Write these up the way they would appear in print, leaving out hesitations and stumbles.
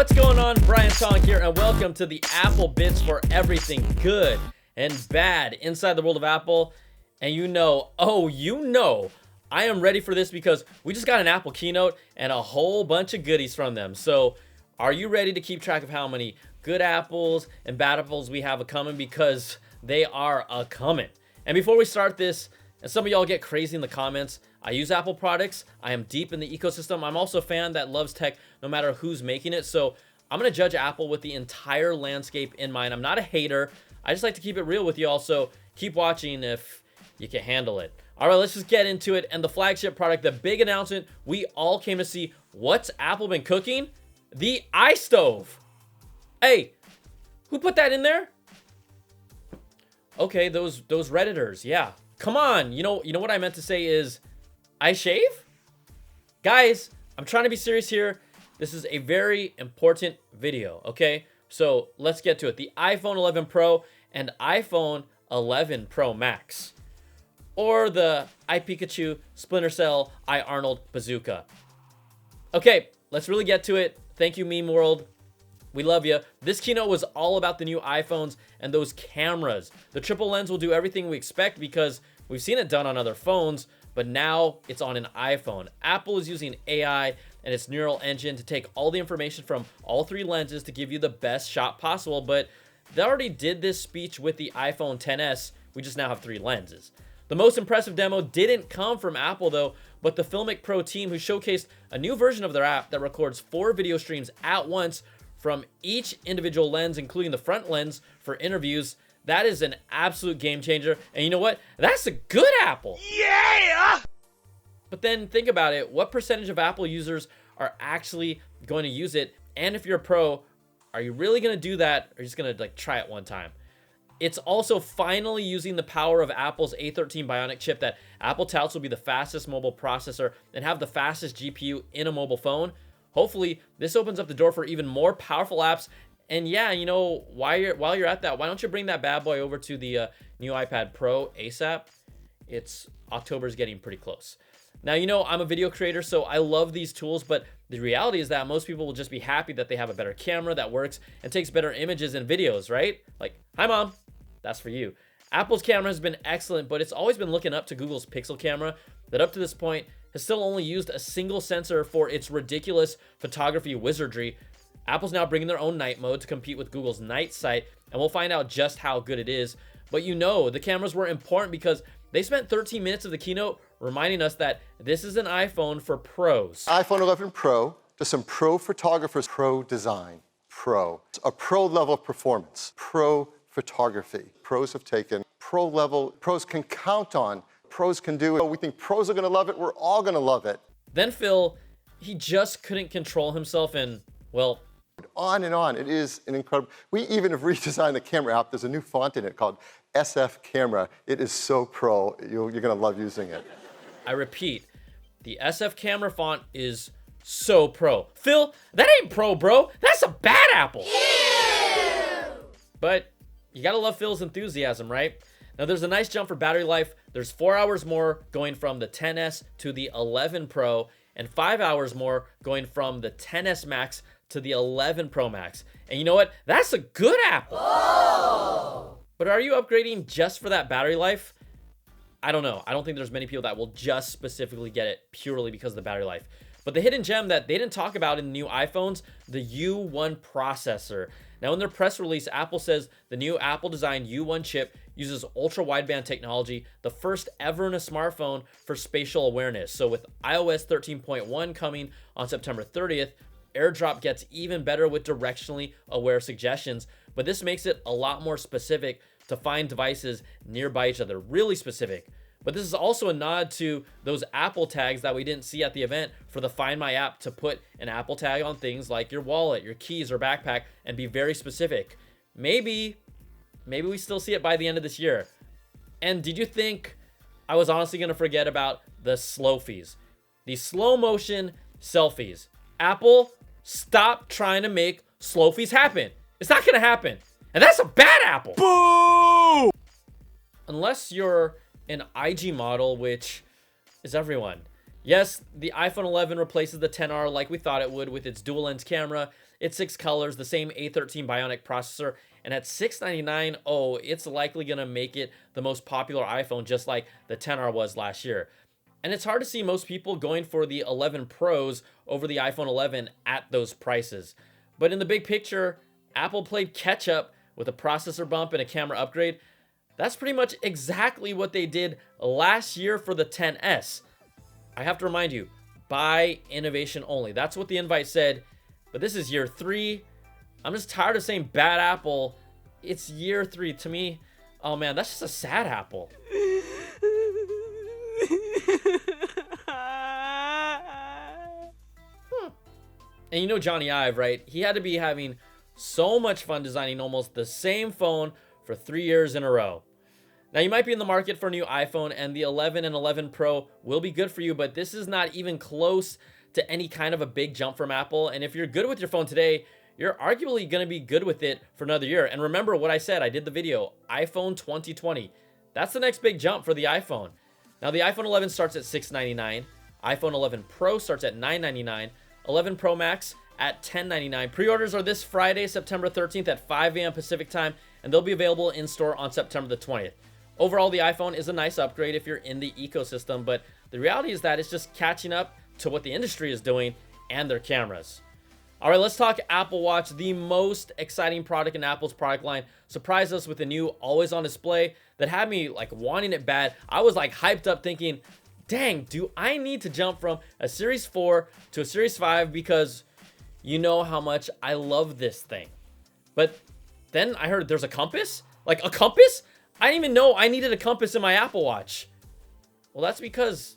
What's going on? Brian Tong here, and welcome to the Apple Bits for everything good and bad inside the world of Apple. And you know, I am ready for this because we just got an Apple keynote and a whole bunch of goodies from them. So are you ready to keep track of how many good apples and bad apples we have a-coming? Because they are a-coming. And before we start this, and some of y'all get crazy in the comments, I use Apple products. I am deep in the ecosystem. I'm also a fan that loves tech no matter who's making it. So I'm going to judge Apple with the entire landscape in mind. I'm not a hater. I just like to keep it real with y'all. So keep watching if you can handle it. All right, let's just get into it. And the flagship product, the big announcement we all came to see. What's Apple been cooking? The iStove. Hey, who put that in there? Okay, those Redditors. Yeah. Come on. You know what I meant to say is I shave? Guys, I'm trying to be serious here. This is a very important video, okay? So let's get to it. The iPhone 11 Pro and iPhone 11 Pro Max. Or the iPikachu, Splinter Cell, iArnold Bazooka. Okay, let's really get to it. Thank you, meme world. We love you. This keynote was all about the new iPhones and those cameras. The triple lens will do everything we expect because we've seen it done on other phones, but now it's on an iPhone. Apple is using AI and its neural engine to take all the information from all three lenses to give you the best shot possible, but they already did this speech with the iPhone XS. We just now have three lenses. The most impressive demo didn't come from Apple though, but the Filmic Pro team, who showcased a new version of their app that records 4 video streams at once from each individual lens, including the front lens for interviews. That is an absolute game changer. And you know what? That's a good Apple. Yeah! But then think about it. What percentage of Apple users are actually going to use it? And if you're a pro, are you really going to do that? Or are you just going to try it one time? It's also finally using the power of Apple's A13 Bionic chip that Apple touts will be the fastest mobile processor and have the fastest GPU in a mobile phone. Hopefully, this opens up the door for even more powerful apps. And yeah, while you're at that, why don't you bring that bad boy over to the new iPad Pro ASAP? October's getting pretty close. Now, I'm a video creator, so I love these tools, but the reality is that most people will just be happy that they have a better camera that works and takes better images and videos, right? Like, hi mom, that's for you. Apple's camera has been excellent, but it's always been looking up to Google's Pixel camera that up to this point has still only used a single sensor for its ridiculous photography wizardry. Apple's now bringing their own night mode to compete with Google's Night Sight, and we'll find out just how good it is. But the cameras were important because they spent 13 minutes of the keynote reminding us that this is an iPhone for pros. iPhone 11 Pro to some pro photographers, pro design, pro. A pro level performance, pro photography. Pros have taken pro level, pros can count on, pros can do it. We think pros are gonna love it, we're all gonna love it. Then Phil, he just couldn't control himself and, well, on and on. It is an incredible. We even have redesigned the camera app. There's a new font in it called SF Camera. It is so pro. You're going to love using it. I repeat, the SF Camera font is so pro. Phil, that ain't pro, bro. That's a bad apple. Ew! But you got to love Phil's enthusiasm, right? Now, there's a nice jump for battery life. There's 4 hours more going from the XS to the 11 Pro and 5 hours more going from the XS Max to the 11 Pro Max. And you know what? That's a good Apple. Oh! But are you upgrading just for that battery life? I don't know. I don't think there's many people that will just specifically get it purely because of the battery life. But the hidden gem that they didn't talk about in the new iPhones, the U1 processor. Now, in their press release, Apple says the new Apple-designed U1 chip uses ultra-wideband technology, the first ever in a smartphone for spatial awareness. So with iOS 13.1 coming on September 30th, AirDrop gets even better with directionally aware suggestions, but this makes it a lot more specific to find devices nearby each other, really specific. But this is also a nod to those Apple tags that we didn't see at the event for the Find My app to put an Apple tag on things like your wallet, your keys, or backpack and be very specific. Maybe we still see it by the end of this year. And did you think I was honestly going to forget about the Slofies? The slow motion selfies. Apple, stop trying to make Slofies happen. It's not going to happen. And that's a bad Apple. Boo! Unless you're an IG model, which is everyone. Yes, the iPhone 11 replaces the XR like we thought it would with its dual lens camera It's 6 colors, the same A13 Bionic processor, and at $699, oh, it's likely gonna make it the most popular iPhone, just like the XR was last year. And it's hard to see most people going for the 11 Pros over the iPhone 11 at those prices. But in the big picture, Apple played catch up with a processor bump and a camera upgrade. That's pretty much exactly what they did last year for the XS. I have to remind you, buy innovation only. That's what the invite said, but this is year 3. I'm just tired of saying bad Apple. It's year 3. To me, oh man, that's just a sad Apple. And you know Johnny Ive, right? He had to be having so much fun designing almost the same phone for 3 years in a row. Now, you might be in the market for a new iPhone, and the 11 and 11 Pro will be good for you, but this is not even close to any kind of a big jump from Apple. And if you're good with your phone today, you're arguably going to be good with it for another year. And remember what I said, I did the video, iPhone 2020. That's the next big jump for the iPhone. Now, the iPhone 11 starts at $699, iPhone 11 Pro starts at $999, 11 Pro Max at $1099. Pre-orders are this Friday, September 13th at 5 a.m. Pacific time, and they'll be available in store on September the 20th. Overall, the iPhone is a nice upgrade if you're in the ecosystem, but the reality is that it's just catching up to what the industry is doing and their cameras. All right, let's talk Apple Watch. The most exciting product in Apple's product line surprised us with a new always on display that had me like wanting it bad. I was like hyped up thinking, dang, do I need to jump from a Series 4 to a Series 5 because you know how much I love this thing. But then I heard there's a compass? Like a compass? I didn't even know I needed a compass in my Apple Watch. Well, that's because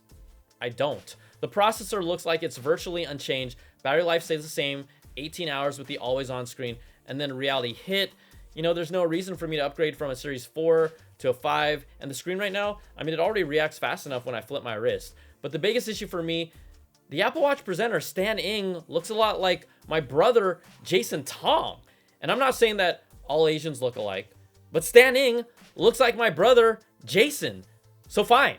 I don't. The processor looks like it's virtually unchanged. Battery life stays the same, 18 hours with the always-on screen. And then reality hit. You know, there's no reason for me to upgrade from a Series 4 to a 5. And the screen right now, I mean, it already reacts fast enough when I flip my wrist. But the biggest issue for me, the Apple Watch presenter, Stan Ng, looks a lot like my brother, Jason Tong. And I'm not saying that all Asians look alike, but Stan Ng looks like my brother, Jason. So fine.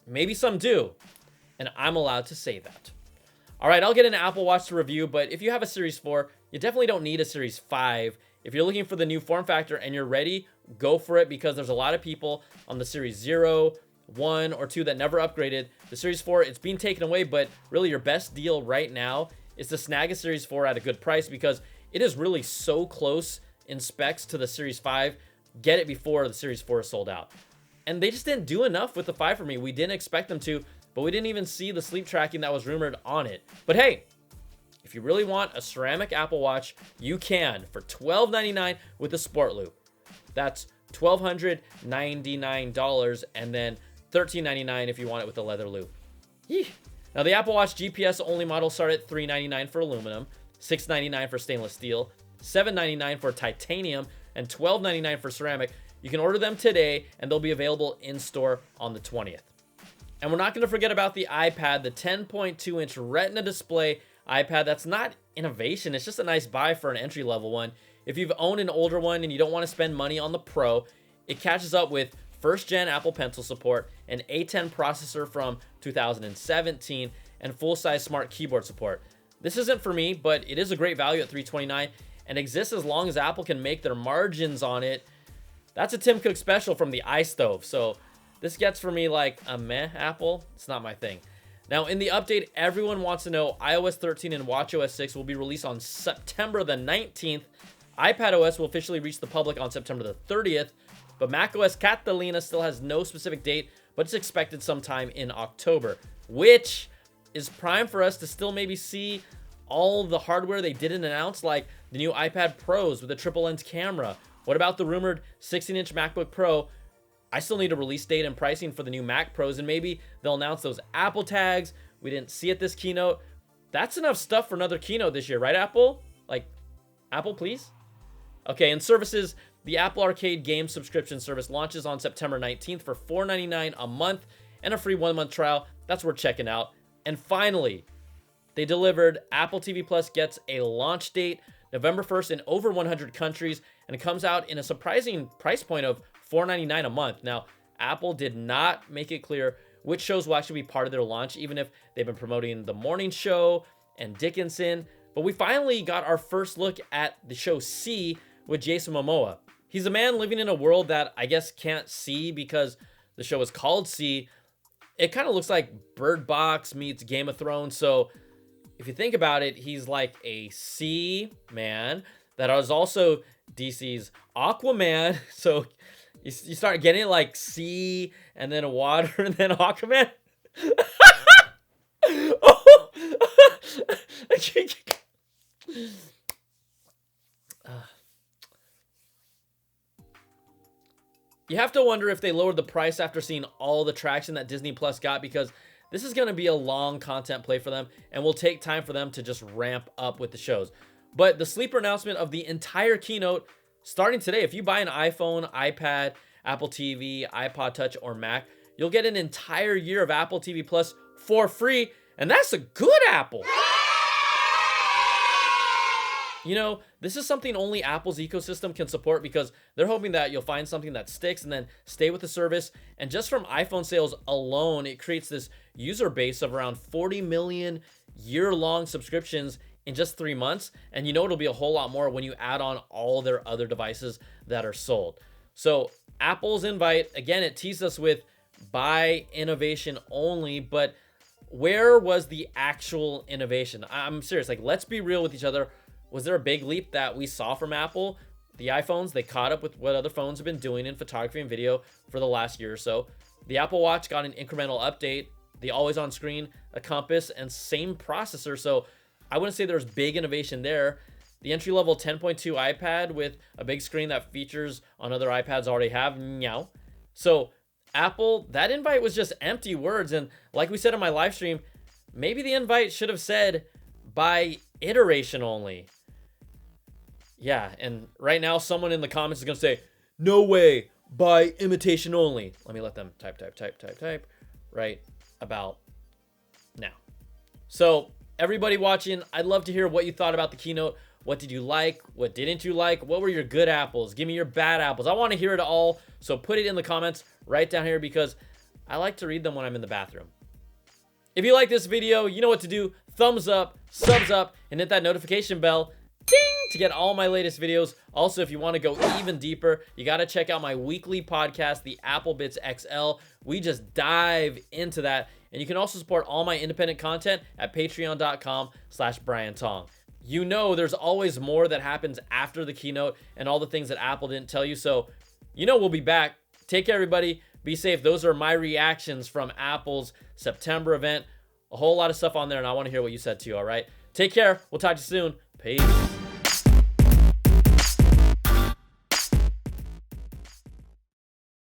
Maybe some do. And I'm allowed to say that. All right, I'll get an Apple Watch to review, but if you have a Series 4, you definitely don't need a Series 5. If you're looking for the new form factor and you're ready, go for it because there's a lot of people on the Series 0, 1, or 2 that never upgraded. The Series 4, it's being taken away, but really your best deal right now is to snag a Series 4 at a good price because it is really so close in specs to the Series 5. Get it before the Series 4 is sold out. And they just didn't do enough with the 5 for me. We didn't expect them to, but we didn't even see the sleep tracking that was rumored on it. But hey, if you really want a ceramic Apple Watch, you can for $12.99 with a Sport Loop. That's $1,299 and then $13.99 if you want it with the leather loop. Yee. Now the Apple Watch GPS only models start at $399 for aluminum, $699 for stainless steel, $799 for titanium, and $12.99 for ceramic. You can order them today and they'll be available in store on the 20th. And we're not going to forget about the iPad, the 10.2-inch Retina display iPad. That's not innovation. It's just a nice buy for an entry-level one. If you've owned an older one and you don't want to spend money on the Pro, it catches up with first-gen Apple Pencil support, an A10 processor from 2017, and full-size smart keyboard support. This isn't for me, but it is a great value at $329 and exists as long as Apple can make their margins on it. That's a Tim Cook special from the iStove. So this gets for me like a meh Apple. It's not my thing. Now in the update, everyone wants to know iOS 13 and watchOS 6 will be released on September the 19th. iPadOS will officially reach the public on September the 30th, but macOS Catalina still has no specific date, but it's expected sometime in October, which is prime for us to still maybe see all the hardware they didn't announce, like the new iPad Pros with a triple lens camera. What about the rumored 16-inch MacBook Pro? I still need a release date and pricing for the new Mac Pros, and maybe they'll announce those Apple tags we didn't see at this keynote. That's enough stuff for another keynote this year, right, Apple? Like, Apple, please? Okay, and services, the Apple Arcade game subscription service launches on September 19th for $4.99 a month and a free 1-month trial. That's worth checking out. And finally, they delivered Apple TV Plus gets a launch date November 1st in over 100 countries, and it comes out in a surprising price point of $4.99 a month. Now, Apple did not make it clear which shows will actually be part of their launch, even if they've been promoting The Morning Show and Dickinson. But we finally got our first look at the show C with Jason Momoa. He's a man living in a world that I guess can't see because the show is called C. It kind of looks like Bird Box meets Game of Thrones. So if you think about it, he's like a sea man that is also DC's Aquaman. So you start getting it like sea and then water and then Aquaman. Oh. You have to wonder if they lowered the price after seeing all the traction that Disney Plus got, because this is going to be a long content play for them and will take time for them to just ramp up with the shows. But the sleeper announcement of the entire keynote starting today, if you buy an iPhone, iPad, Apple TV, iPod Touch, or Mac, you'll get an entire year of Apple TV Plus for free, and that's a good Apple. You know, this is something only Apple's ecosystem can support, because they're hoping that you'll find something that sticks and then stay with the service. And just from iPhone sales alone, it creates this user base of around 40 million year-long subscriptions in just 3 months. And you know it'll be a whole lot more when you add on all their other devices that are sold. So Apple's invite, again, it teased us with buy innovation only, but where was the actual innovation? I'm serious, like, let's be real with each other. Was there a big leap that we saw from Apple? The iPhones, they caught up with what other phones have been doing in photography and video for the last year or so. The Apple Watch got an incremental update, the always on screen, a compass, and same processor. So I wouldn't say there's big innovation there. The entry-level 10.2 iPad with a big screen that features on other iPads already have, meow. So Apple, that invite was just empty words. And like we said in my live stream, maybe the invite should have said by iteration only. Yeah, and right now someone in the comments is going to say, no way, by imitation only. Let me let them type right about now. So everybody watching, I'd love to hear what you thought about the keynote. What did you like? What didn't you like? What were your good apples? Give me your bad apples. I want to hear it all. So put it in the comments right down here, because I like to read them when I'm in the bathroom. If you like this video, you know what to do. Thumbs up, subs up, and hit that notification bell, ding, to get all my latest videos. Also, if you want to go even deeper, you got to check out my weekly podcast, the Apple Bits XL. We just dive into that. And you can also support all my independent content at patreon.com/Brian Tong. You know there's always more that happens after the keynote and all the things that Apple didn't tell you. So, you know we'll be back. Take care, everybody. Be safe. Those are my reactions from Apple's September event. A whole lot of stuff on there, and I want to hear what you said too, all right? Take care. We'll talk to you soon. Peace.